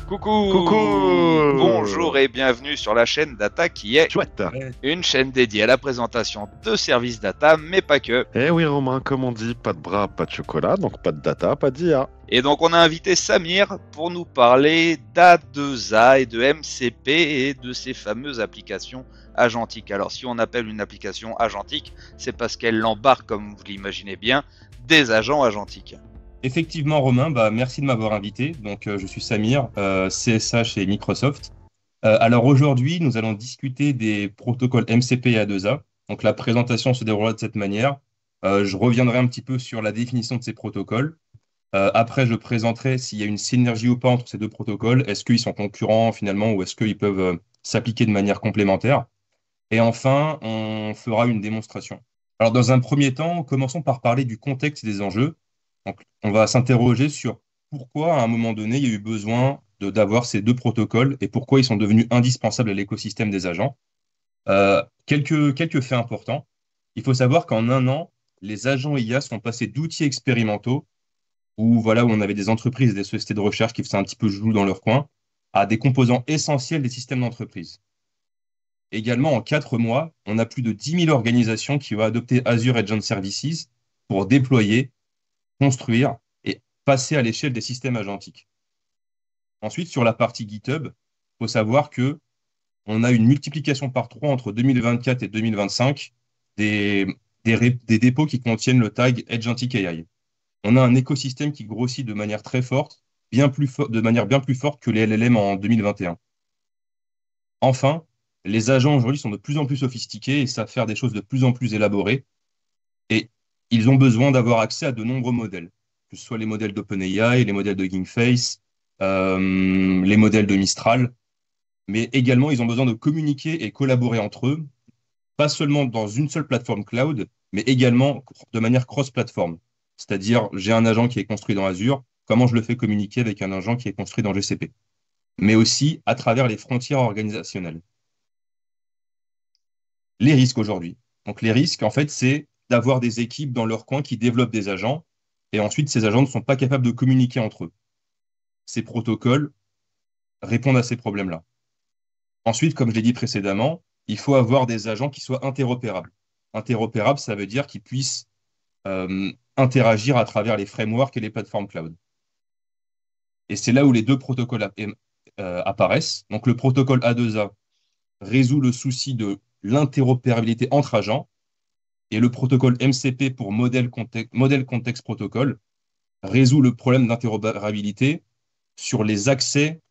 Coucou! Coucou! Bonjour et bienvenue sur la chaîne Data qui est Chouette! une chaîne dédiée à la présentation de services data, mais pas que. Eh oui Romain, comme on dit, pas de bras, pas de chocolat, donc pas de data, pas d'IA. Et donc on a invité Samir pour nous parler d'A2A et de MCP et de ces fameuses applications agentiques. Alors si on appelle une application agentique, c'est parce qu'elle embarque, comme vous l'imaginez bien, des agents agentiques. Effectivement, Romain, merci de m'avoir invité. Donc, je suis Samir, CSA chez Microsoft. Alors aujourd'hui, nous allons discuter des protocoles MCP et A2A. Donc, la présentation se déroulera de cette manière. Je reviendrai un petit peu sur la définition de ces protocoles. Après, je présenterai s'il y a une synergie ou pas entre ces deux protocoles. Est-ce qu'ils sont concurrents finalement ou est-ce qu'ils peuvent s'appliquer de manière complémentaire? Et enfin, on fera une démonstration. Alors, dans un premier temps, commençons par parler du contexte des enjeux. Donc, on va s'interroger sur pourquoi, à un moment donné, il y a eu besoin d'avoir ces deux protocoles et pourquoi ils sont devenus indispensables à l'écosystème des agents. Quelques faits importants. Il faut savoir qu'en un an, les agents IA sont passés d'outils expérimentaux où on avait des entreprises et des sociétés de recherche qui faisaient un petit peu joujou dans leur coin, à des composants essentiels des systèmes d'entreprise. Également, en 4 mois, on a plus de 10 000 organisations qui ont adopté Azure Agent Services pour déployer, construire et passer à l'échelle des systèmes agentiques. Ensuite, sur la partie GitHub, il faut savoir que on a une multiplication par 3 entre 2024 et 2025 des dépôts qui contiennent le tag Agentic AI. On a un écosystème qui grossit de manière très forte, de manière bien plus forte que les LLM en 2021. Enfin, les agents aujourd'hui sont de plus en plus sophistiqués et savent faire des choses de plus en plus élaborées. Et ils ont besoin d'avoir accès à de nombreux modèles, que ce soit les modèles d'OpenAI, les modèles de GameFace, les modèles de Mistral. Mais également, ils ont besoin de communiquer et collaborer entre eux, pas seulement dans une seule plateforme cloud, mais également de manière cross-plateforme. C'est-à-dire, j'ai un agent qui est construit dans Azure, comment je le fais communiquer avec un agent qui est construit dans GCP? Mais aussi à travers les frontières organisationnelles. Les risques aujourd'hui. Donc les risques, en fait, c'est d'avoir des équipes dans leur coin qui développent des agents, et ensuite ces agents ne sont pas capables de communiquer entre eux. Ces protocoles répondent à ces problèmes-là. Ensuite, comme je l'ai dit précédemment, il faut avoir des agents qui soient interopérables. Interopérables, ça veut dire qu'ils puissent interagir à travers les frameworks et les plateformes cloud. Et c'est là où les deux protocoles apparaissent. Donc le protocole A2A résout le souci de l'interopérabilité entre agents, et le protocole MCP pour Model Context Protocol résout le problème d'interopérabilité sur les accès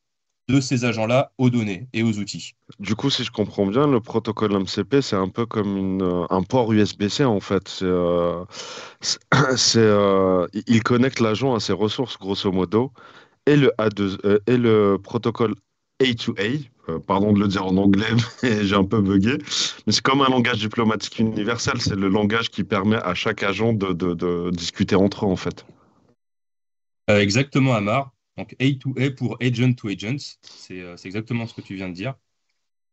de ces agents-là aux données et aux outils. Du coup, si je comprends bien, le protocole MCP, c'est un peu comme un port USB-C en fait. C'est, il connecte l'agent à ses ressources, grosso modo, et le A2, et le protocole A2A, pardon de le dire en anglais, mais j'ai un peu bugué, mais c'est comme un langage diplomatique universel, c'est le langage qui permet à chaque agent de discuter entre eux, en fait. Exactement, Amar. Donc A2A pour Agent to Agent, c'est exactement ce que tu viens de dire.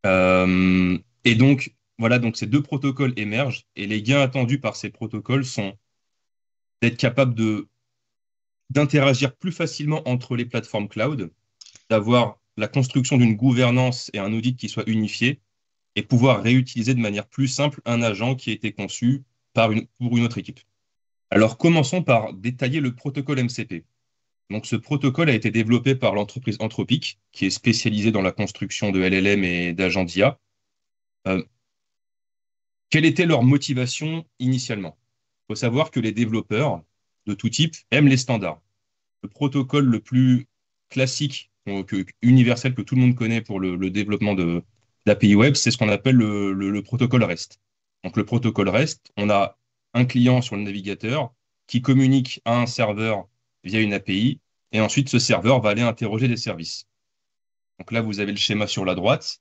Et donc, voilà, donc ces deux protocoles émergent, et les gains attendus par ces protocoles sont d'être capable d'interagir plus facilement entre les plateformes cloud, d'avoir la construction d'une gouvernance et un audit qui soit unifié, et pouvoir réutiliser de manière plus simple un agent qui a été conçu pour une autre équipe. Alors, commençons par détailler le protocole MCP. Donc, ce protocole a été développé par l'entreprise Anthropic, qui est spécialisée dans la construction de LLM et d'agents d'IA. Quelle était leur motivation initialement? Il faut savoir que les développeurs de tout type aiment les standards. Le protocole le plus classique, universel, que tout le monde connaît pour le développement d'API web, c'est ce qu'on appelle le protocole REST. Donc, le protocole REST, on a un client sur le navigateur qui communique à un serveur via une API, et ensuite ce serveur va aller interroger des services. Donc là, vous avez le schéma sur la droite.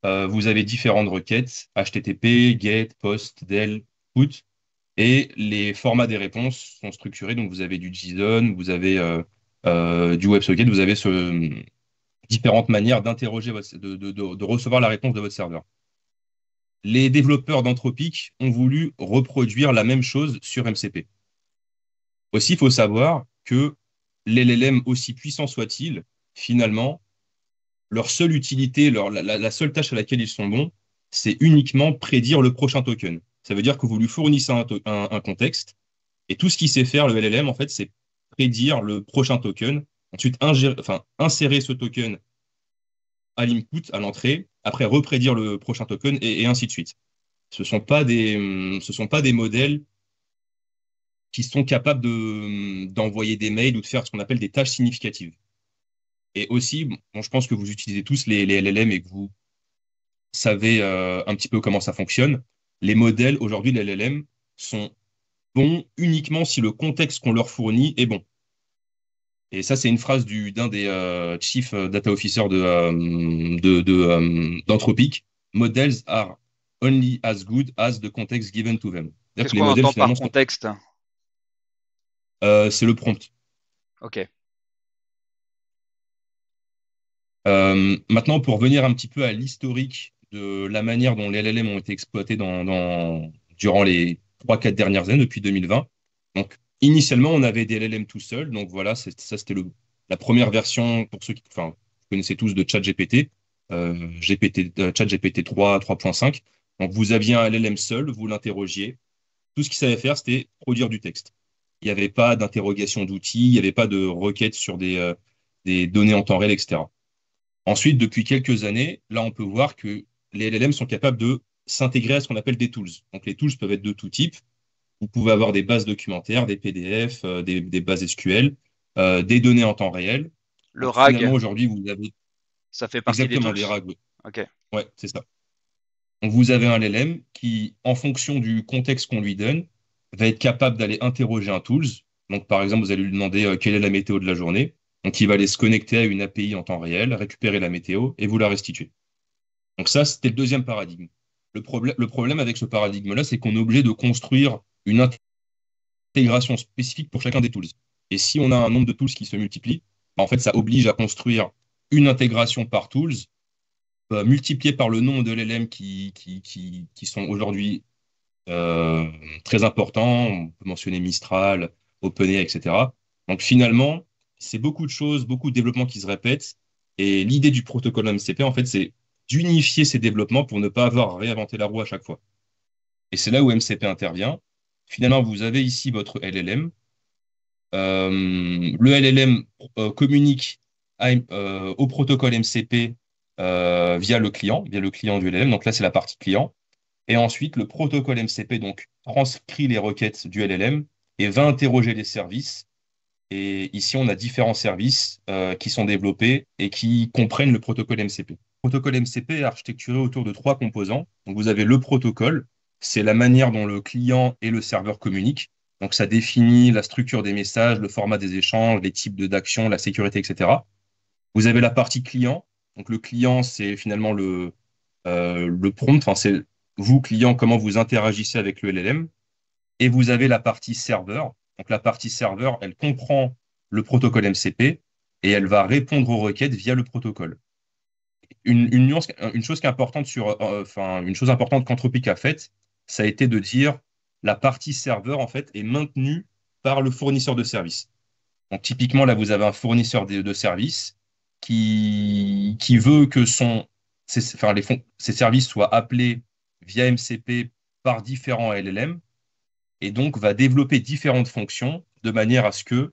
Vous avez différentes requêtes, HTTP, GET, POST, DEL, PUT, et les formats des réponses sont structurés. Donc vous avez du JSON, vous avez du WebSocket, vous avez différentes manières d'interroger, de recevoir la réponse de votre serveur. Les développeurs d'Anthropic ont voulu reproduire la même chose sur MCP. Aussi, il faut savoir que l'LLM, aussi puissant soit-il, finalement, leur seule utilité, la seule tâche à laquelle ils sont bons, c'est uniquement prédire le prochain token. Ça veut dire que vous lui fournissez un contexte, et tout ce qu'il sait faire, le LLM, en fait, c'est prédire le prochain token, ensuite insérer ce token à l'input, à l'entrée, après reprédire le prochain token, et ainsi de suite. Ce sont pas des modèles qui sont capables d'envoyer des mails ou de faire ce qu'on appelle des tâches significatives. Et aussi, bon, je pense que vous utilisez tous les LLM et que vous savez un petit peu comment ça fonctionne. Les modèles, aujourd'hui, les LLM sont bons uniquement si le contexte qu'on leur fournit est bon. Et ça, c'est une phrase d'un des chief data officers d'Anthropic. Models are only as good as the context given to them. C'est-à-dire Qu'est-ce que les qu'on modèles, entend par finalement, contexte? c'est le prompt. Ok. Maintenant, pour revenir un petit peu à l'historique de la manière dont les LLM ont été exploités durant les 3-4 dernières années, depuis 2020. Donc, initialement, on avait des LLM tout seuls. Donc, voilà, ça, c'était la première version, pour ceux qui vous connaissez tous, de ChatGPT, ChatGPT 3, 3.5. Donc, vous aviez un LLM seul, vous l'interrogiez. Tout ce qu'il savait faire, c'était produire du texte. Il n'y avait pas d'interrogation d'outils, il n'y avait pas de requête sur des données en temps réel, etc. Ensuite, depuis quelques années, là, on peut voir que les LLM sont capables de s'intégrer à ce qu'on appelle des tools. Donc, les tools peuvent être de tout type. Vous pouvez avoir des bases documentaires, des PDF, des bases SQL, des données en temps réel. Le Donc, finalement, RAG, aujourd'hui, vous avez ça fait partie des exactement tools. des RAG. Oui. Ok. Ouais, c'est ça. Donc, vous avez un LLM qui, en fonction du contexte qu'on lui donne, va être capable d'aller interroger un tools. Donc, par exemple, vous allez lui demander quelle est la météo de la journée. Donc, il va aller se connecter à une API en temps réel, récupérer la météo et vous la restituer. Donc, ça, c'était le deuxième paradigme. Le problème avec ce paradigme-là, c'est qu'on est obligé de construire une intégration spécifique pour chacun des tools. Et si on a un nombre de tools qui se multiplie, en fait, ça oblige à construire une intégration par tools multiplié par le nombre de LLM qui sont aujourd'hui très importants. On peut mentionner Mistral, OpenAI, etc. Donc finalement, c'est beaucoup de choses, beaucoup de développements qui se répètent. Et l'idée du protocole MCP, en fait, c'est d'unifier ces développements pour ne pas avoir à réinventer la roue à chaque fois. Et c'est là où MCP intervient. Finalement, vous avez ici votre LLM. Le LLM communique au protocole MCP via le client du LLM. Donc là, c'est la partie client. Et ensuite, le protocole MCP donc, transcrit les requêtes du LLM et va interroger les services. Et ici, on a différents services qui sont développés et qui comprennent le protocole MCP. Le protocole MCP est architecturé autour de 3 composants. Donc, vous avez le protocole, c'est la manière dont le client et le serveur communiquent. Donc, ça définit la structure des messages, le format des échanges, les types d'actions, la sécurité, etc. Vous avez la partie client. Donc, le client, c'est finalement le prompt. Enfin, c'est vous, client, comment vous interagissez avec le LLM. Et vous avez la partie serveur. Donc, la partie serveur, elle comprend le protocole MCP et elle va répondre aux requêtes via le protocole. Une chose qui est importante une chose importante qu'Anthropic a faite, ça a été de dire la partie serveur, en fait, est maintenue par le fournisseur de service. Donc, typiquement, là, vous avez un fournisseur de services qui veut que ses services soient appelés via MCP par différents LLM et donc va développer différentes fonctions de manière à ce que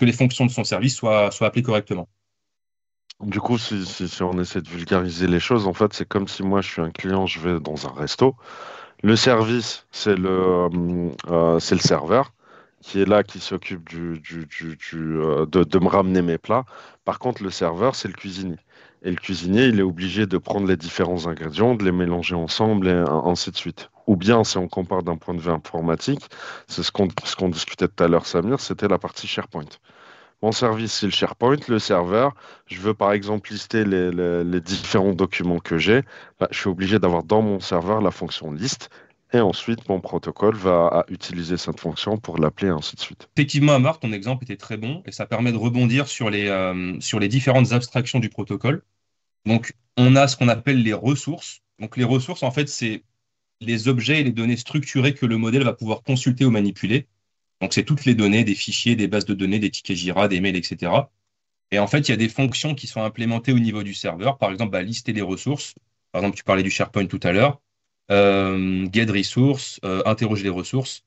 les fonctions de son service soient appelées correctement. Du coup, si on essaie de vulgariser les choses, en fait, c'est comme si moi, je suis un client, je vais dans un resto. Le service, c'est le serveur qui est là, qui s'occupe de me ramener mes plats. Par contre, le serveur, c'est le cuisinier. Et le cuisinier, il est obligé de prendre les différents ingrédients, de les mélanger ensemble et ainsi de suite. Ou bien, si on compare d'un point de vue informatique, c'est ce qu'on discutait tout à l'heure, Samir, c'était la partie SharePoint. Mon service, c'est le SharePoint. Le serveur, je veux par exemple lister les différents documents que j'ai. Bah, je suis obligé d'avoir dans mon serveur la fonction liste. Et ensuite, mon protocole va utiliser cette fonction pour l'appeler, et ainsi de suite. Effectivement, Amar, ton exemple était très bon et ça permet de rebondir sur les différentes abstractions du protocole. Donc, on a ce qu'on appelle les ressources. Donc, les ressources, en fait, c'est les objets et les données structurées que le modèle va pouvoir consulter ou manipuler. Donc, c'est toutes les données, des fichiers, des bases de données, des tickets Jira, des mails, etc. Et en fait, il y a des fonctions qui sont implémentées au niveau du serveur. Par exemple, lister les ressources. Par exemple, tu parlais du SharePoint tout à l'heure. Get resource, interroger les ressources.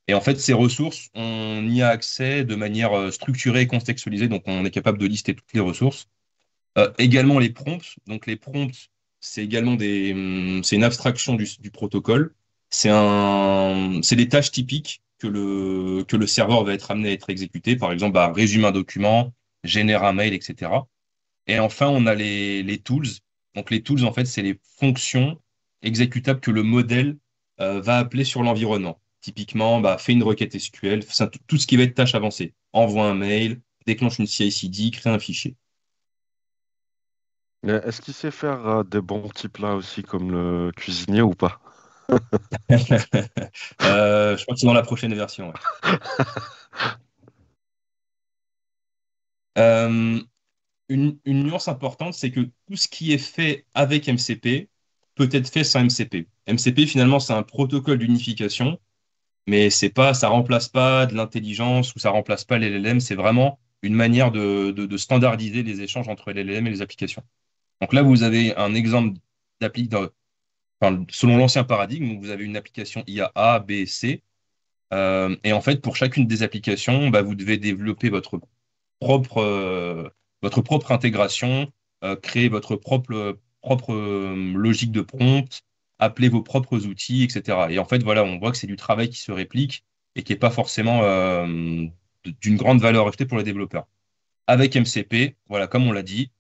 Et en fait, ces ressources, on y a accès de manière structurée et contextualisée. Donc, on est capable de lister toutes les ressources. Également les prompts. Donc les prompts, c'est également c'est une abstraction du protocole. C'est des tâches typiques que le serveur va être amené à être exécuté. Par exemple, résume un document, génère un mail, etc. Et enfin, on a les tools. Donc les tools, en fait, c'est les fonctions exécutables que le modèle va appeler sur l'environnement. Typiquement, fais une requête SQL, tout ce qui va être tâche avancée. Envoie un mail, déclenche une CI/CD, crée un fichier. Mais est-ce qu'il sait faire des bons petits plats aussi, comme le cuisinier ou pas? Je crois que c'est dans la prochaine version. Ouais. Euh, une nuance importante, c'est que tout ce qui est fait avec MCP peut être fait sans MCP. MCP, finalement, c'est un protocole d'unification, mais ça remplace pas de l'intelligence ou ça remplace pas l'LLM. C'est vraiment une manière de standardiser les échanges entre l'LLM et les applications. Donc là, vous avez un exemple d'appli, selon l'ancien paradigme, où vous avez une application IA A, B, C. Et en fait, pour chacune des applications, vous devez développer propre, euh, votre propre intégration, créer votre propre logique de prompt, appeler vos propres outils, etc. Et en fait, voilà, on voit que c'est du travail qui se réplique et qui n'est pas forcément d'une grande valeur ajoutée pour les développeurs. Avec MCP, voilà, comme on l'a dit,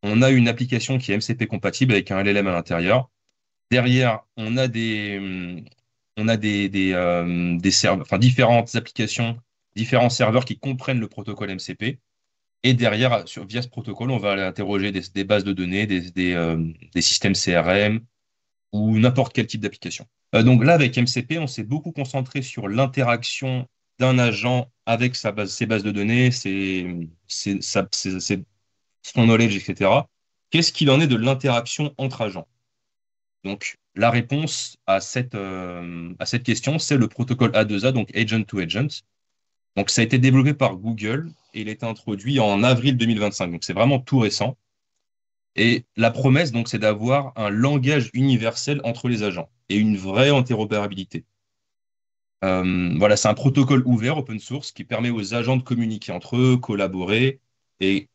on a une application qui est MCP compatible avec un LLM à l'intérieur. Derrière, on a des serveurs, enfin, différentes applications, différents serveurs qui comprennent le protocole MCP. Et derrière, via ce protocole, on va aller interroger des bases de données, des systèmes CRM ou n'importe quel type d'application. Donc là, avec MCP, on s'est beaucoup concentré sur l'interaction d'un agent avec ses bases de données, son knowledge, etc. Qu'est-ce qu'il en est de l'interaction entre agents? Donc, la réponse à cette question, c'est le protocole A2A, donc Agent to Agent. Donc, ça a été développé par Google et il a été introduit en avril 2025. Donc, c'est vraiment tout récent. Et la promesse, donc, c'est d'avoir un langage universel entre les agents et une vraie interopérabilité. Voilà, c'est un protocole ouvert, open source, qui permet aux agents de communiquer entre eux, collaborer et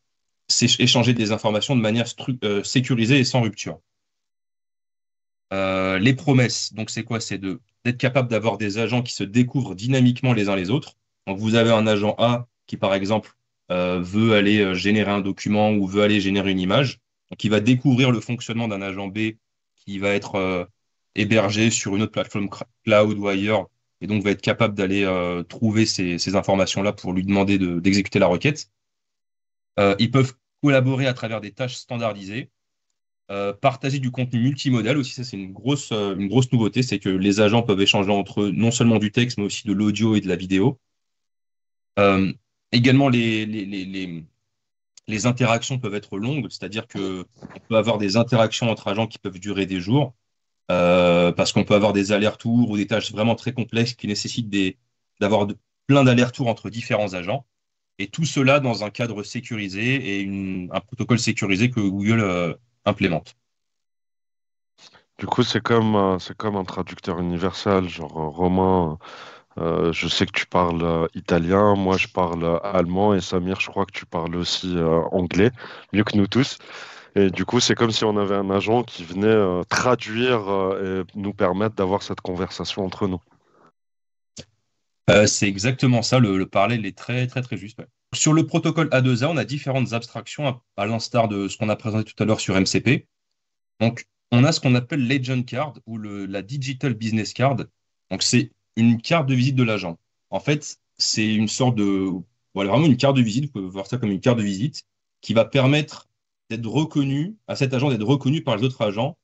échanger des informations de manière sécurisée et sans rupture. Les promesses, donc c'est quoi? C'est d'être capable d'avoir des agents qui se découvrent dynamiquement les uns les autres. Donc vous avez un agent A qui, par exemple, veut aller générer un document ou veut aller générer une image. Donc il va découvrir le fonctionnement d'un agent B qui va être hébergé sur une autre plateforme cloud ou ailleurs, et donc va être capable d'aller trouver ces informations-là pour lui demander d'exécuter la requête. Ils peuvent collaborer à travers des tâches standardisées. Partager du contenu multimodal aussi, ça c'est une grosse nouveauté, c'est que les agents peuvent échanger entre eux non seulement du texte, mais aussi de l'audio et de la vidéo. Euh, Également, les interactions peuvent être longues, c'est-à-dire que on peut avoir des interactions entre agents qui peuvent durer des jours, parce qu'on peut avoir des allers-retours ou des tâches vraiment très complexes qui nécessitent d'avoir plein d'allers-retours entre différents agents. Et tout cela dans un cadre sécurisé et un protocole sécurisé que Google implémente. Du coup, c'est comme un traducteur universel, genre Romain. Je sais que tu parles italien, moi je parle allemand et Samir, je crois que tu parles aussi anglais, mieux que nous tous. Et du coup, c'est comme si on avait un agent qui venait traduire et nous permettre d'avoir cette conversation entre nous. C'est exactement ça, le parallèle est très très très juste. Ouais. Sur le protocole A2A, on a différentes abstractions, à l'instar de ce qu'on a présenté tout à l'heure sur MCP. Donc, on a ce qu'on appelle l'agent card ou la digital business card. Donc, c'est une carte de visite de l'agent. En fait, c'est une sorte de, voilà, vraiment une carte de visite, vous pouvez voir ça comme une carte de visite, qui va permettre d'être reconnu, à cet agent d'être reconnu par les autres agents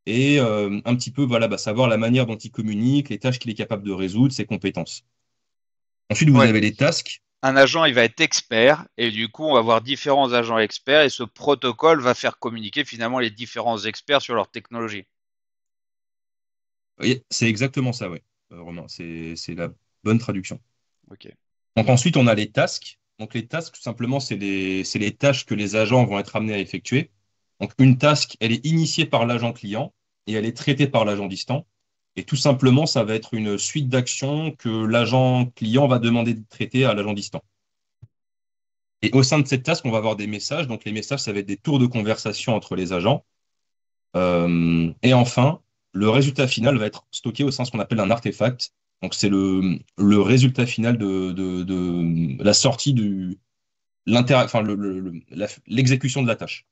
et un petit peu, voilà, savoir la manière dont il communique, les tâches qu'il est capable de résoudre, ses compétences. Ensuite, vous Ouais. avez les tasks. Un agent, il va être expert, et du coup, on va avoir différents agents experts, et ce protocole va faire communiquer finalement les différents experts sur leur technologie. Oui, c'est exactement ça, oui, Romain. C'est la bonne traduction. Ok. Donc ensuite, on a les tasks. Donc les tasks, tout simplement, c'est les tâches que les agents vont être amenés à effectuer. Donc une task, elle est initiée par l'agent client et elle est traitée par l'agent distant. Et tout simplement, ça va être une suite d'actions que l'agent client va demander de traiter à l'agent distant. Et au sein de cette task, on va avoir des messages. Donc les messages, ça va être des tours de conversation entre les agents. Et enfin, le résultat final va être stocké au sein de ce qu'on appelle un artefact. Donc c'est le résultat final de la sortie enfin, l'exécution de la tâche.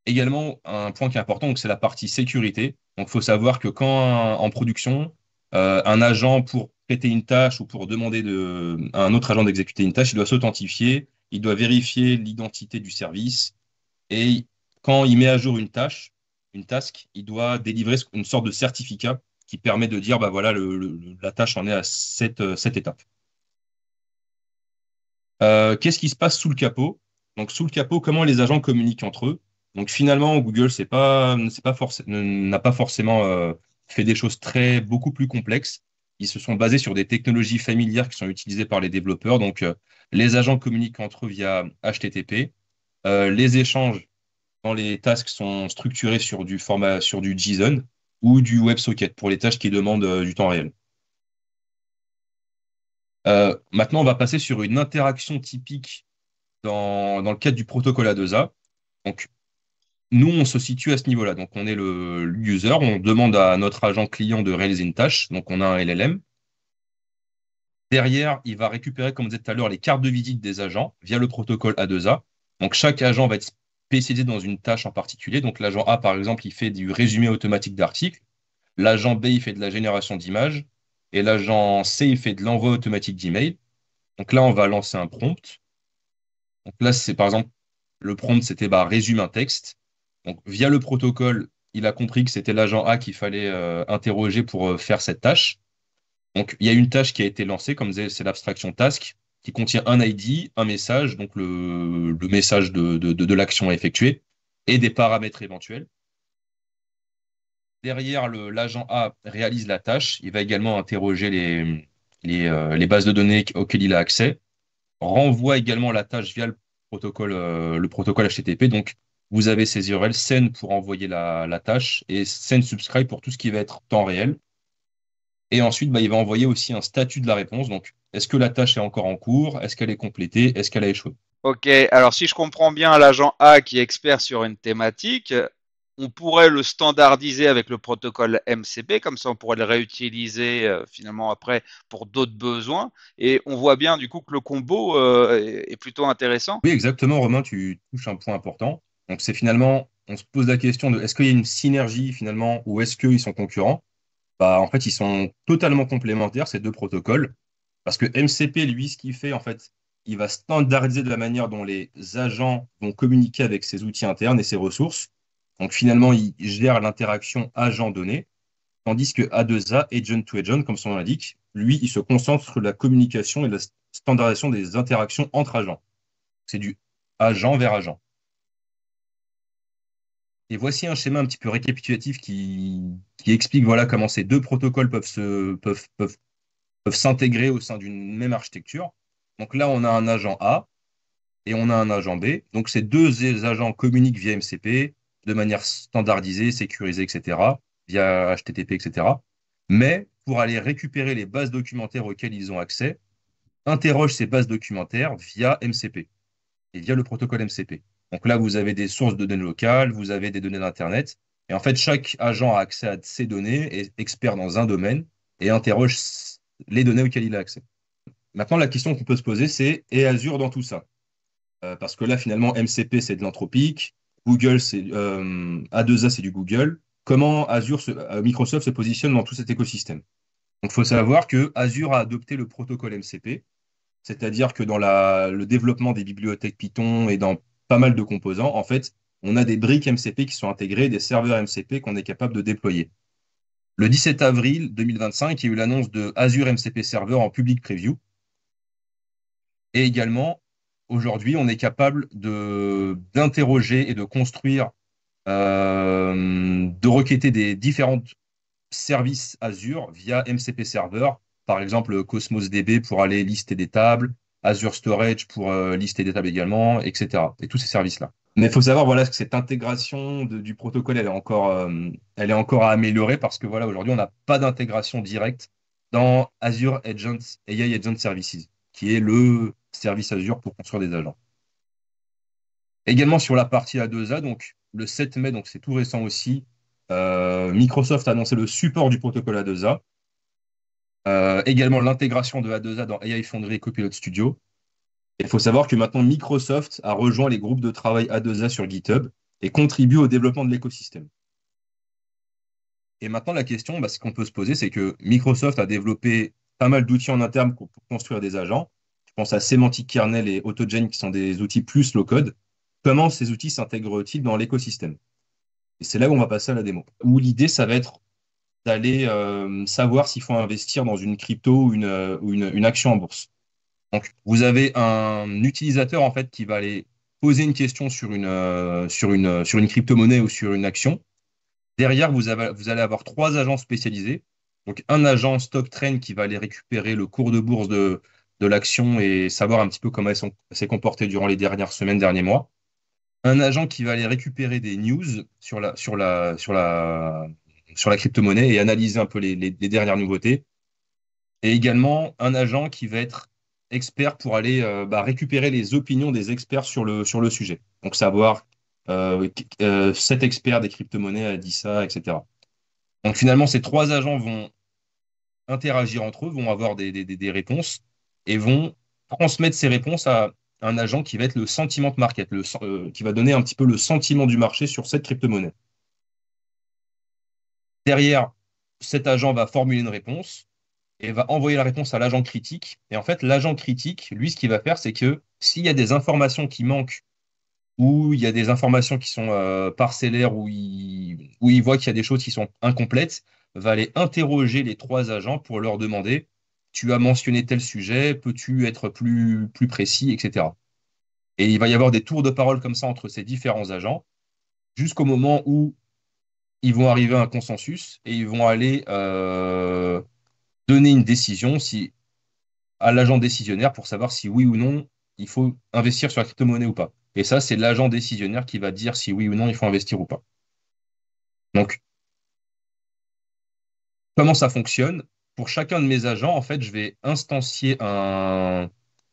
Également, un point qui est important, donc c'est la partie sécurité. Donc, il faut savoir que quand en production, un agent, pour traiter une tâche ou pour demander à un autre agent d'exécuter une tâche, il doit s'authentifier, il doit vérifier l'identité du service. Et quand il met à jour une tâche, une task, il doit délivrer une sorte de certificat qui permet de dire, bah voilà, la tâche en est à cette étape. Qu'est-ce qui se passe sous le capot? Donc, sous le capot, comment les agents communiquent entre eux? Donc, finalement, Google n'a pas forcément fait des choses beaucoup plus complexes. Ils se sont basés sur des technologies familières qui sont utilisées par les développeurs. Donc, les agents communiquent entre eux via HTTP. Les échanges dans les tasks sont structurés sur du JSON ou du WebSocket pour les tâches qui demandent du temps réel. Maintenant, on va passer sur une interaction typique dans le cadre du protocole A2A. Donc, nous, on se situe à ce niveau-là. Donc, on est le user, on demande à notre agent client de réaliser une tâche. Donc, on a un LLM. Derrière, il va récupérer, comme vous disais tout à l'heure, les cartes de visite des agents via le protocole A2A. Donc, chaque agent va être spécialisé dans une tâche en particulier. Donc, l'agent A, par exemple, il fait du résumé automatique d'articles. L'agent B, il fait de la génération d'images. Et l'agent C, il fait de l'envoi automatique d'emails. Donc là, on va lancer un prompt. Donc là, c'est par exemple, le prompt, c'était résume un texte. Donc via le protocole, il a compris que c'était l'agent A qu'il fallait interroger pour faire cette tâche. Donc il y a une tâche qui a été lancée, comme c'est l'abstraction task, qui contient un ID, un message, donc le message de l'action à effectuer, et des paramètres éventuels. Derrière, l'agent A réalise la tâche. Il va également interroger les bases de données auxquelles il a accès, renvoie également la tâche via le protocole HTTP. Donc, vous avez ces URL send pour envoyer la tâche et send subscribe pour tout ce qui va être temps réel. Et ensuite, il va envoyer aussi un statut de la réponse. Donc, est-ce que la tâche est encore en cours? Est-ce qu'elle est complétée? Est-ce qu'elle a échoué? Ok, alors si je comprends bien, l'agent A qui est expert sur une thématique, on pourrait le standardiser avec le protocole MCP, comme ça on pourrait le réutiliser finalement après pour d'autres besoins. Et on voit bien du coup que le combo est plutôt intéressant. Oui, exactement, Romain, tu touches un point important. Donc, c'est finalement, on se pose la question de est-ce qu'il y a une synergie finalement ou est-ce qu'ils sont concurrents? En fait, ils sont totalement complémentaires, ces deux protocoles. Parce que MCP, lui, ce qu'il fait, en fait, il va standardiser de la manière dont les agents vont communiquer avec ses outils internes et ses ressources. Donc, finalement, il gère l'interaction agent-donné. Tandis que A2A, Agent to Agent, comme son nom l'indique, lui, il se concentre sur la communication et la standardisation des interactions entre agents. C'est du agent vers agent. Et voici un schéma un petit peu récapitulatif qui explique voilà, comment ces deux protocoles peuvent s'intégrer au sein d'une même architecture. Donc là, on a un agent A et on a un agent B. Donc ces deux agents communiquent via MCP de manière standardisée, sécurisée, etc., via HTTP, etc. Mais pour aller récupérer les bases documentaires auxquelles ils ont accès, interroge ces bases documentaires via MCP et via le protocole MCP. Donc là, vous avez des sources de données locales, vous avez des données d'Internet. Et en fait, chaque agent a accès à ces données, est expert dans un domaine et interroge les données auxquelles il a accès. Maintenant, la question qu'on peut se poser, c'est et Azure dans tout ça? Parce que là, finalement, MCP, c'est de l'anthropique, Google, A2A, c'est du Google. Comment Microsoft se positionne dans tout cet écosystème? Donc, il faut savoir que Azure a adopté le protocole MCP, c'est-à-dire que dans le développement des bibliothèques Python et dans pas mal de composants, en fait, on a des briques MCP qui sont intégrées, des serveurs MCP qu'on est capable de déployer. Le 17 avril 2025, il y a eu l'annonce de Azure MCP Server en public preview. Et également, aujourd'hui, on est capable d'interroger et de construire, de requêter des différents services Azure via MCP Server par exemple Cosmos DB pour aller lister des tables, Azure Storage pour lister des tables également, etc. Et tous ces services-là. Mais il faut savoir voilà, que cette intégration du protocole, elle est encore à améliorer parce que voilà, aujourd'hui, on n'a pas d'intégration directe dans Azure AI Agent Services, qui est le service Azure pour construire des agents. Également sur la partie A2A, donc le 7 mai, donc c'est tout récent aussi, Microsoft a annoncé le support du protocole A2A, également l'intégration de A2A dans AI Foundry et Copilot Studio. Il faut savoir que maintenant Microsoft a rejoint les groupes de travail A2A sur GitHub et contribue au développement de l'écosystème. Et maintenant, la question ce qu'on peut se poser, c'est que Microsoft a développé pas mal d'outils en interne pour construire des agents. Je pense à Semantic Kernel et AutoGen qui sont des outils plus low-code. Comment ces outils s'intègrent-ils dans l'écosystème? Et c'est là où on va passer à la démo. Où l'idée, ça va être d'aller savoir s'il faut investir dans une crypto ou une action en bourse. Donc, vous avez un utilisateur en fait qui va aller poser une question sur une crypto-monnaie ou sur une action. Derrière, vous allez avoir 3 agents spécialisés. Donc, un agent stock trend qui va aller récupérer le cours de bourse de l'action et savoir un petit peu comment elle s'est comportée durant les dernières semaines, derniers mois. Un agent qui va aller récupérer des news sur la crypto-monnaie et analyser un peu les dernières nouveautés. Et également un agent qui va être expert pour aller récupérer les opinions des experts sur le sujet. Donc savoir cet expert des crypto-monnaies a dit ça, etc. Donc finalement, ces 3 agents vont interagir entre eux, vont avoir des réponses et vont transmettre ces réponses à un agent qui va être le sentiment market, qui va donner un petit peu le sentiment du marché sur cette crypto-monnaie. Derrière, cet agent va formuler une réponse et va envoyer la réponse à l'agent critique. Et en fait, l'agent critique, lui, ce qu'il va faire, c'est que s'il y a des informations qui manquent ou il y a des informations qui sont parcellaires, où il voit qu'il y a des choses qui sont incomplètes, va aller interroger les 3 agents pour leur demander, tu as mentionné tel sujet, peux-tu être plus précis, etc. Et il va y avoir des tours de parole comme ça entre ces différents agents, jusqu'au moment où ils vont arriver à un consensus et ils vont aller donner une décision à l'agent décisionnaire pour savoir si oui ou non il faut investir sur la crypto-monnaie ou pas. Et ça, c'est l'agent décisionnaire qui va dire si oui ou non il faut investir ou pas. Donc, comment ça fonctionne? Pour chacun de mes agents, en fait, je vais instancier un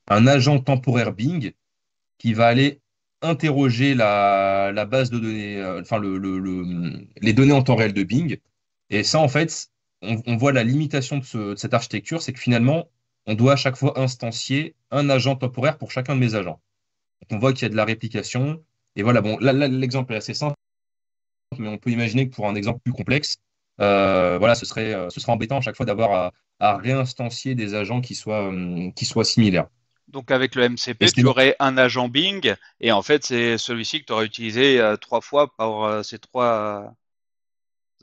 agent temporaire Bing qui va aller interroger la base de données, enfin les données en temps réel de Bing. Et ça, en fait, on voit la limitation de cette architecture, c'est que finalement, on doit à chaque fois instancier un agent temporaire pour chacun de mes agents. Donc, on voit qu'il y a de la réplication. Et voilà, bon, là, l'exemple est assez simple, mais on peut imaginer que pour un exemple plus complexe, voilà, ce serait embêtant à chaque fois d'avoir à réinstancier des agents qui soient similaires. Donc avec le MCP, tu aurais un agent Bing, et en fait, c'est celui-ci que tu aurais utilisé 3 fois par ces 3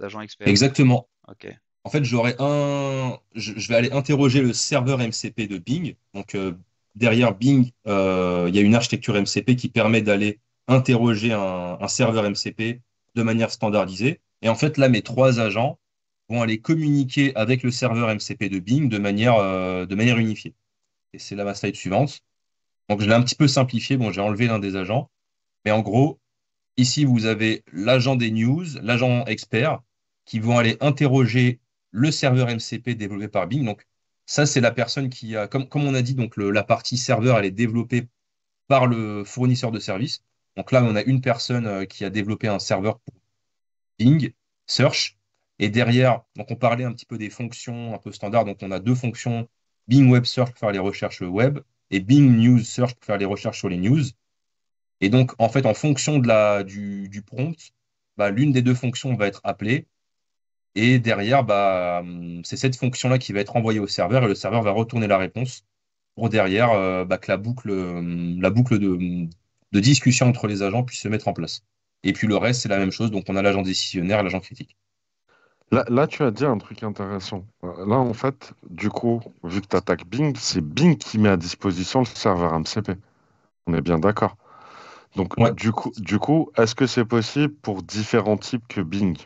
agents experts. Exactement. Ok. En fait, je vais aller interroger le serveur MCP de Bing. Donc, derrière Bing, il y a une architecture MCP qui permet d'aller interroger un serveur MCP de manière standardisée. Et en fait, là, mes 3 agents vont aller communiquer avec le serveur MCP de Bing de manière unifiée. Et c'est là ma slide suivante. Donc, je l'ai un petit peu simplifié. Bon, j'ai enlevé l'un des agents. Mais en gros, ici, vous avez l'agent des news, l'agent expert, qui vont aller interroger le serveur MCP développé par Bing. Donc, ça, c'est la personne qui a, comme on a dit, donc la partie serveur, elle est développée par le fournisseur de service. Donc là, on a une personne qui a développé un serveur pour Bing, Search. Et derrière, donc on parlait un petit peu des fonctions un peu standards. Donc, on a 2 fonctions, Bing Web Search pour faire les recherches web et Bing News Search pour faire les recherches sur les news. Et donc, en fait, en fonction du prompt, l'une des 2 fonctions va être appelée. Et derrière, c'est cette fonction-là qui va être envoyée au serveur et le serveur va retourner la réponse pour derrière que la boucle de discussion entre les agents puisse se mettre en place. Et puis le reste, c'est la même chose. Donc, on a l'agent décisionnaire et l'agent critique. Là, tu as dit un truc intéressant. Là, en fait, du coup, vu que tu attaques Bing, c'est Bing qui met à disposition le serveur MCP. On est bien d'accord. Donc, Ouais. du coup, est-ce que c'est possible pour différents types que Bing?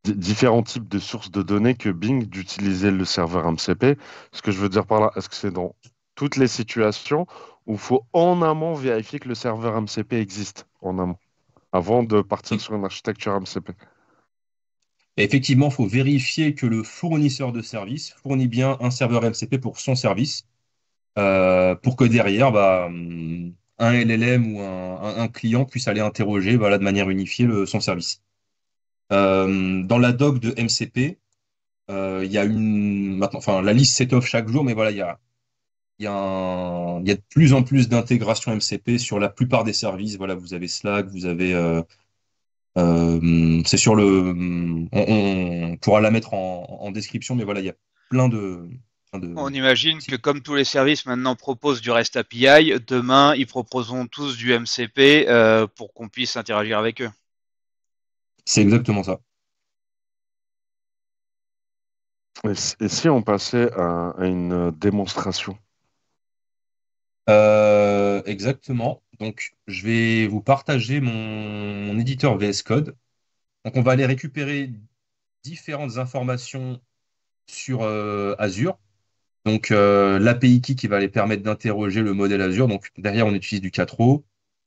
différents types de sources de données que Bing d'utiliser le serveur MCP. Ce que je veux dire par là, est-ce que c'est dans toutes les situations où il faut en amont vérifier que le serveur MCP existe en amont, avant de partir sur une architecture MCP? Et effectivement, il faut vérifier que le fournisseur de service fournit bien un serveur MCP pour son service, pour que derrière, un LLM ou un client puisse aller interroger voilà, de manière unifiée son service. Dans la doc de MCP, il y a maintenant, enfin, la liste s'étoffe chaque jour, mais voilà, il y a de plus en plus d'intégration MCP sur la plupart des services. Voilà, vous avez Slack, vous avez, c'est sur on pourra la mettre en description, mais voilà, il y a plein de On imagine que comme tous les services maintenant proposent du REST API, demain ils proposeront tous du MCP pour qu'on puisse interagir avec eux. c'est exactement ça. Et si on passait à une démonstration? Exactement. Donc, je vais vous partager mon éditeur VS Code. Donc, on va aller récupérer différentes informations sur Azure. Donc, l'API key qui va aller permettre d'interroger le modèle Azure. Donc, derrière, on utilise du 4O.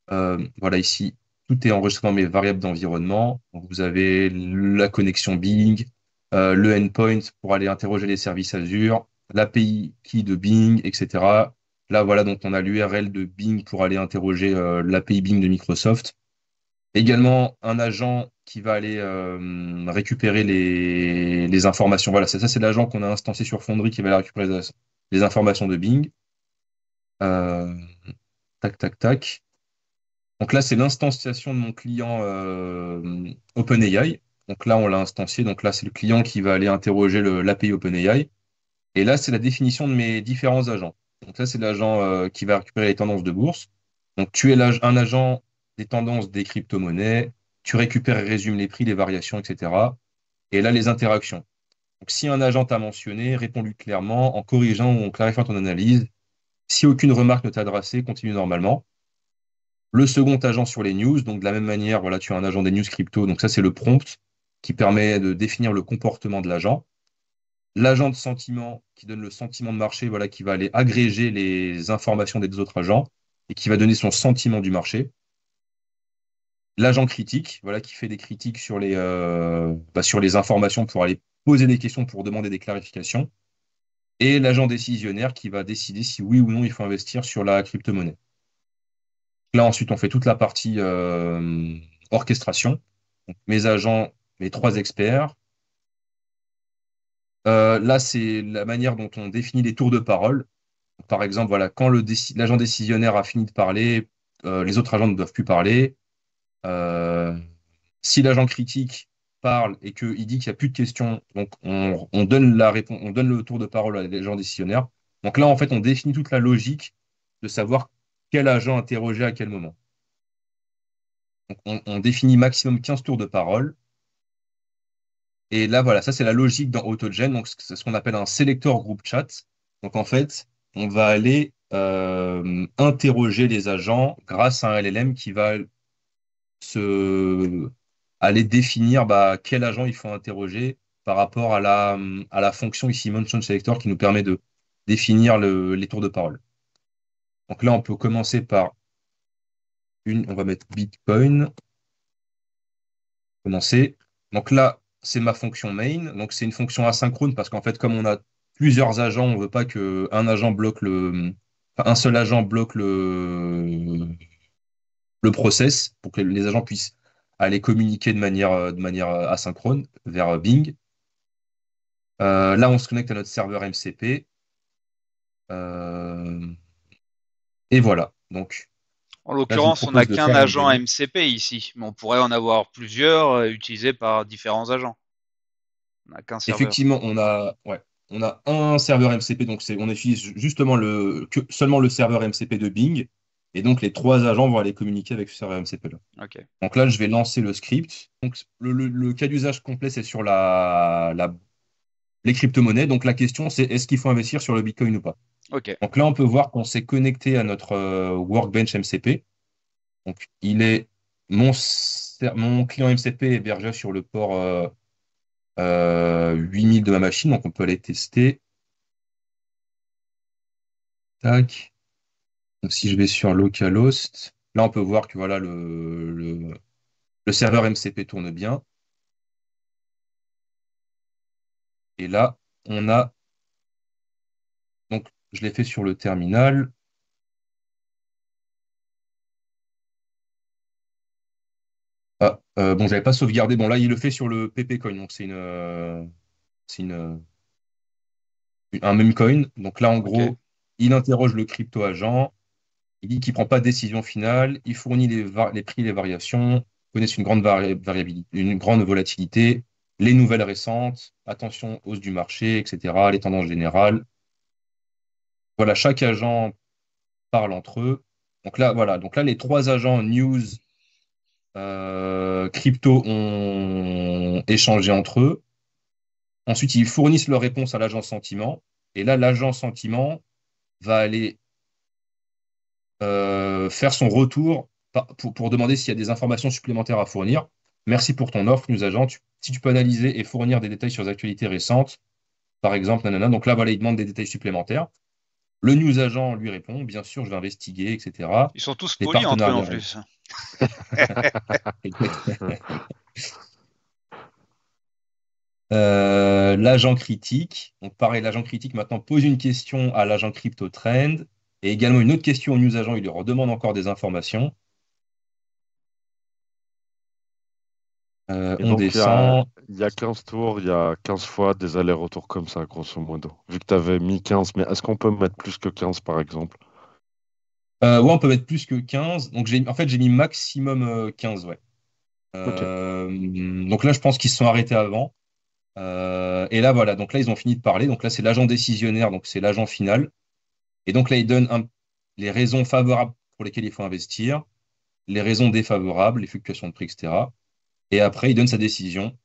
Voilà, ici, tout est enregistré dans mes variables d'environnement. Donc, vous avez la connexion Bing, le endpoint pour aller interroger les services Azure, l'API key de Bing, etc. Là, voilà, donc on a l'URL de Bing pour aller interroger l'API Bing de Microsoft. Également, un agent qui va aller récupérer les informations. Voilà, ça c'est l'agent qu'on a instancié sur Foundry qui va aller récupérer les informations de Bing. Euh, tac, tac, tac. Donc là, c'est l'instanciation de mon client OpenAI. Donc là, on l'a instancié. Donc là, c'est le client qui va aller interroger l'API OpenAI. Et là, c'est la définition de mes différents agents. Donc là, c'est l'agent qui va récupérer les tendances de bourse. Donc tu es un agent des tendances des crypto-monnaies. Tu récupères et résumes les prix, les variations, etc. Et là, les interactions. Donc si un agent t'a mentionné, réponds-lui clairement en corrigeant ou en clarifiant ton analyse. Si aucune remarque ne t'a adressé, continue normalement. Le second agent sur les news, donc de la même manière, voilà, tu as un agent des news crypto, donc ça c'est le prompt qui permet de définir le comportement de l'agent. L'agent de sentiment qui donne le sentiment de marché, voilà, qui va aller agréger les informations des deux autres agents et qui va donner son sentiment du marché. L'agent critique, voilà, qui fait des critiques sur les informations pour aller poser des questions, pour demander des clarifications. Et l'agent décisionnaire qui va décider si oui ou non il faut investir sur la crypto-monnaie. Là, ensuite, on fait toute la partie orchestration. Donc, mes agents, mes trois experts. Là, c'est la manière dont on définit les tours de parole. Par exemple, voilà, quand l'agent décisionnaire a fini de parler, les autres agents ne doivent plus parler. Euh, Si l'agent critique parle et qu'il dit qu'il n'y a plus de questions, donc on donne la réponse, on donne le tour de parole à l'agent décisionnaire. Donc là, en fait, on définit toute la logique de savoir quel agent interroger à quel moment. Donc, on définit maximum 15 tours de parole. Et là, voilà, ça, c'est la logique dans AutoGen. Donc, c'est ce qu'on appelle un sélecteur groupe chat. Donc, en fait, on va aller interroger les agents grâce à un LLM qui va aller définir quel agent il faut interroger par rapport à la fonction ici mention selector qui nous permet de définir les tours de parole. Donc là, on peut commencer par on va mettre Bitcoin. Commencer. Donc là, c'est ma fonction main. Donc c'est une fonction asynchrone parce qu'en fait, comme on a plusieurs agents, on ne veut pas qu'un agent bloque un seul agent bloque le process pour que les agents puissent aller communiquer de manière asynchrone vers Bing. Là, on se connecte à notre serveur MCP. Et voilà. Donc En là, je vous l'occurrence, on n'a propose de qu'un faire une agent démo. MCP ici, mais on pourrait en avoir plusieurs utilisés par différents agents. On n'a qu'un serveur. Effectivement, on a un serveur MCP, donc on utilise justement seulement le serveur MCP de Bing, et donc les trois agents vont aller communiquer avec ce serveur MCP-là. Ok. Donc là, je vais lancer le script. Donc le cas d'usage complet, c'est sur les crypto-monnaies. Donc la question, c'est est-ce qu'il faut investir sur le Bitcoin ou pas? Ok. Donc là, on peut voir qu'on s'est connecté à notre Workbench MCP. Donc mon client MCP est hébergé sur le port 8000 de ma machine, donc on peut aller tester. Tac. Donc si je vais sur localhost, là on peut voir que voilà le serveur MCP tourne bien. Et là, on a. Donc je l'ai fait sur le terminal. Ah, bon, j'avais pas sauvegardé. Bon, là, il le fait sur le PPCoin, donc c'est un meme coin. Donc là, en gros, il interroge le crypto-agent. Il dit qu'il ne prend pas de décision finale. Il fournit les prix, les variations. Connaissent une grande variabilité, une grande volatilité. Les nouvelles récentes. Attention, hausse du marché, etc. Les tendances générales. Voilà, chaque agent parle entre eux. Donc là, voilà. Donc là, les 3 agents news, crypto ont échangé entre eux. Ensuite, ils fournissent leur réponse à l'agent sentiment. Et là, l'agent sentiment va aller faire son retour pour demander s'il y a des informations supplémentaires à fournir. Merci pour ton offre, news agent. Si tu peux analyser et fournir des détails sur les actualités récentes, par exemple, nanana. Donc là, voilà, il demande des détails supplémentaires. Le news agent lui répond, bien sûr, je vais investiguer, etc. Ils sont tous Les polis entre eux en partenariats. plus. L'agent critique. Donc pareil, l'agent critique maintenant pose une question à l'agent CryptoTrend et également une autre question au news agent. Il lui redemande encore des informations. Et On donc, descend. il y a 15 tours, il y a 15 fois des allers-retours comme ça, grosso modo. Vu que tu avais mis 15, mais est-ce qu'on peut mettre plus que 15 par exemple? Ouais, on peut mettre plus que 15. Donc en fait, j'ai mis maximum 15, ouais. Ok. Donc là, je pense qu'ils se sont arrêtés avant. Et là, voilà. Donc là, ils ont fini de parler. Donc là, c'est l'agent décisionnaire, donc c'est l'agent final. Et donc là, il donne les raisons favorables pour lesquelles il faut investir, les raisons défavorables, les fluctuations de prix, etc. Et après, il donne sa décision.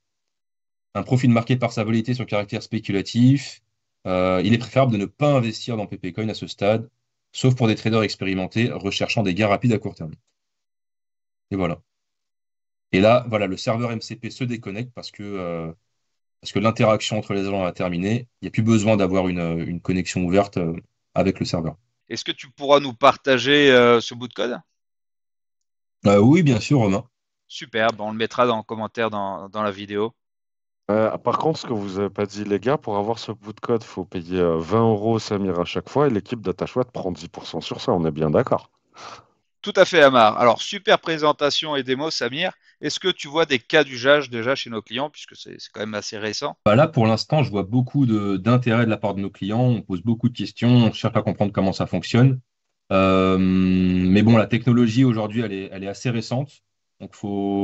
Un profil marqué par sa volatilité sur caractère spéculatif. Il est préférable de ne pas investir dans PPCoin à ce stade, sauf pour des traders expérimentés recherchant des gains rapides à court terme. Et voilà. Et là, voilà, le serveur MCP se déconnecte parce que l'interaction entre les agents a terminé. Il n'y a plus besoin d'avoir une connexion ouverte avec le serveur. Est-ce que tu pourras nous partager ce bout de code? Oui, bien sûr, Romain. Super, on le mettra dans le commentaire dans la vidéo. Par contre, ce que vous n'avez pas dit, les gars, pour avoir ce bout de code, il faut payer 20 € Samir à chaque fois et l'équipe DataShot prend 10% sur ça, on est bien d'accord. Tout à fait, Amar. Alors, super présentation et démo, Samir. Est-ce que tu vois des cas d'usage déjà chez nos clients, puisque c'est quand même assez récent? Bah là, pour l'instant, je vois beaucoup d'intérêt de la part de nos clients. On pose beaucoup de questions, on cherche à comprendre comment ça fonctionne. Mais bon, la technologie aujourd'hui, elle est assez récente. Donc,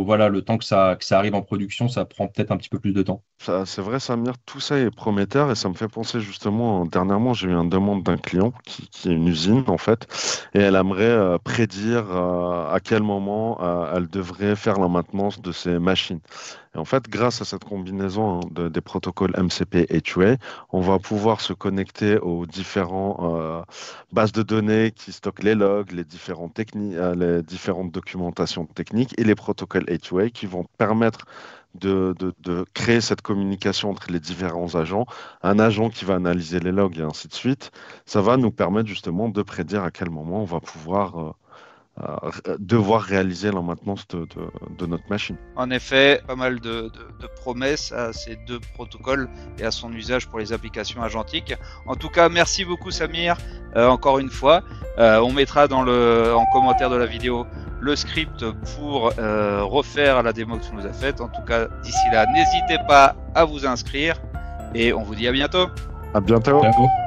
voilà, le temps que ça arrive en production, ça prend peut-être un petit peu plus de temps. C'est vrai, Samir, tout ça est prometteur et ça me fait penser justement, dernièrement, j'ai eu une demande d'un client qui est une usine en fait, et elle aimerait prédire à quel moment elle devrait faire la maintenance de ses machines. Et en fait, grâce à cette combinaison des protocoles MCP et HUA, on va pouvoir se connecter aux différentes bases de données qui stockent les logs, les différentes techniques, les différentes documentations techniques et les protocoles HUA qui vont permettre de créer cette communication entre les différents agents, un agent qui va analyser les logs et ainsi de suite. Ça va nous permettre justement de prédire à quel moment on va pouvoir devoir réaliser la maintenance de notre machine. En effet, pas mal de promesses à ces deux protocoles et à son usage pour les applications agentiques. En tout cas, merci beaucoup Samir. Encore une fois, on mettra en commentaire de la vidéo le script pour refaire la démo que tu nous as faite. En tout cas, d'ici là, n'hésitez pas à vous inscrire et on vous dit à bientôt. À bientôt. Ciao.